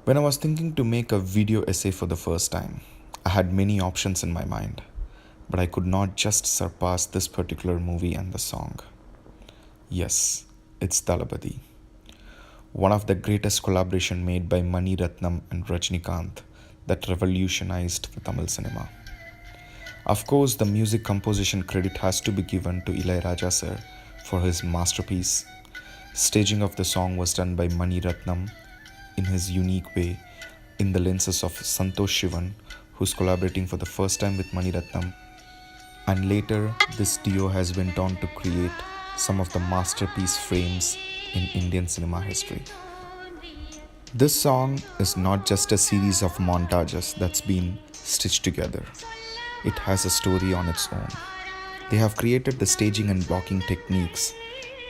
When I was thinking to make a video essay for the first time, I had many options in my mind, but I could not just surpass this particular movie and the song. Yes, it's Thalapathy, one of the greatest collaboration made by Maniratnam and Rajinikanth that revolutionized the Tamil cinema. Of course, the music composition credit has to be given to Ilayaraja sir for his masterpiece. Staging of the song was done by Maniratnam in his unique way in the lenses of Santhosh Shivan, who's collaborating for the first time with Maniratnam. And later, this duo has went on to create some of the masterpiece frames in Indian cinema history. This song is not just a series of montages that's been stitched together. It has a story on its own. They have created the staging and blocking techniques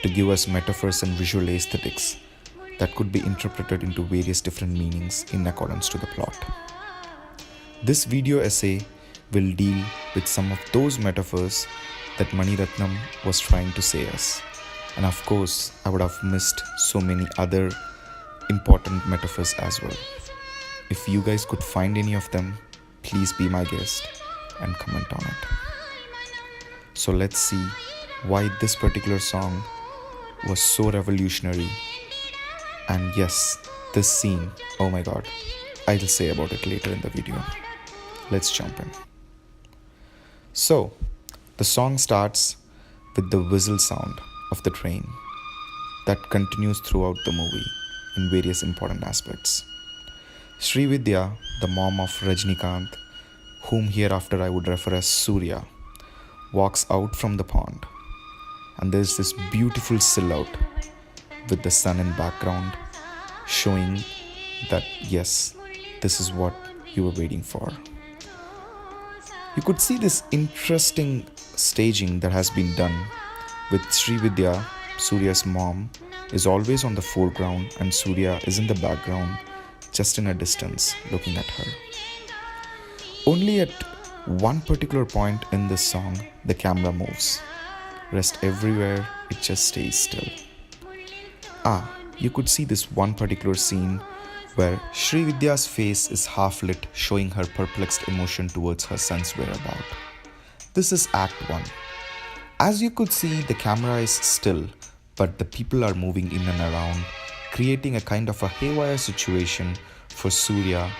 to give us metaphors and visual aesthetics that could be interpreted into various different meanings in accordance to the plot. This video essay will deal with some of those metaphors that Maniratnam was trying to say us. And of course, I would have missed so many other important metaphors as well. If you guys could find any of them, please be my guest and comment on it. So let's see why this particular song was so revolutionary. And yes, this scene, oh my god, I'll say about it later in the video. Let's jump in. So, the song starts with the whistle sound of the train that continues throughout the movie in various important aspects. Sri Vidya, the mom of Rajinikanth, whom hereafter I would refer as Surya, walks out from the pond, and there's this beautiful silhouette with the sun in background showing that yes, this is what you were waiting for. You could see this interesting staging that has been done with Sri Vidya, Surya's mom, is always on the foreground and Surya is in the background, just in a distance, looking at her. Only at one particular point in this song, the camera moves. Rest everywhere, it just stays still. You could see this one particular scene where Sri Vidya's face is half lit, showing her perplexed emotion towards her son's whereabout. This is Act 1. As you could see, the camera is still, but the people are moving in and around, creating a kind of a haywire situation for Surya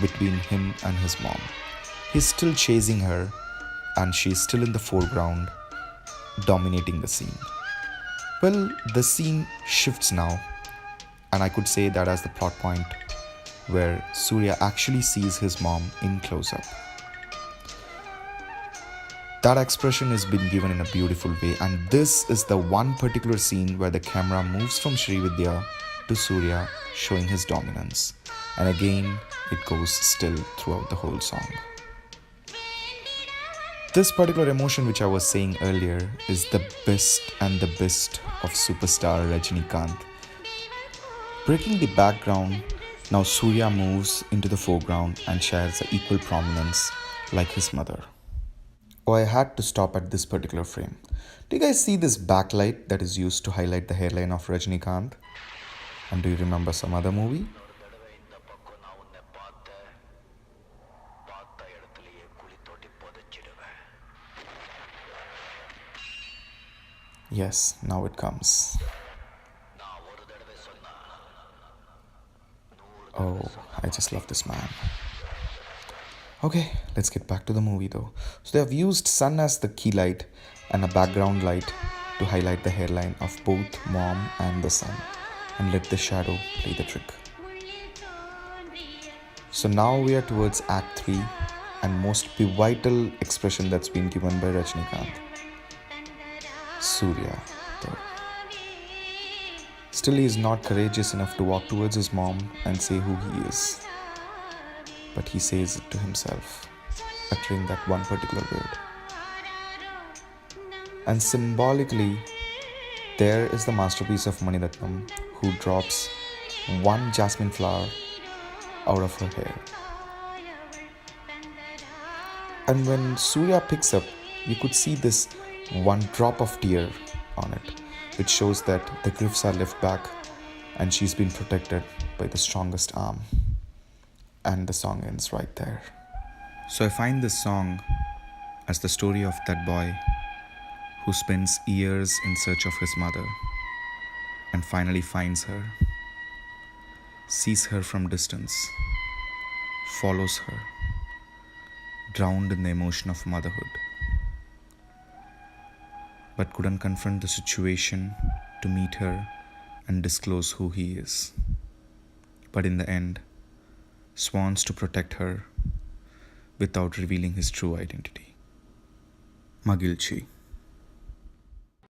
between him and his mom. He's still chasing her, and she's still in the foreground, dominating the scene. Well, the scene shifts now, and I could say that as the plot point where Surya actually sees his mom in close-up. That expression has been given in a beautiful way, and this is the one particular scene where the camera moves from Sri Vidya to Surya, showing his dominance. And again, it goes still throughout the whole song. This particular emotion which I was saying earlier is the best and the best of superstar Rajinikanth. Breaking the background, now Surya moves into the foreground and shares an equal prominence like his mother. Oh, I had to stop at this particular frame. Do you guys see this backlight that is used to highlight the hairline of Rajinikanth? And do you remember some other movie? Yes, now it comes. Oh, I just love this man. Okay, let's get back to the movie though. So they have used sun as the key light and a background light to highlight the hairline of both mom and the son and let the shadow play the trick. So now we are towards Act 3 and most pivotal expression that's been given by Rajinikanth. Surya, though. Still, he is not courageous enough to walk towards his mom and say who he is. But he says it to himself, uttering that one particular word. And symbolically, there is the masterpiece of Maniratnam, who drops one jasmine flower out of her hair. And when Surya picks up, you could see this one drop of tear on it, which shows that the griffs are left back and she's been protected by the strongest arm. and the song ends right there. So I find this song as the story of that boy who spends years in search of his mother and finally finds her, sees her from distance, follows her, drowned in the emotion of motherhood, but couldn't confront the situation to meet her and disclose who he is. But in the end, swans to protect her without revealing his true identity. Magilchi.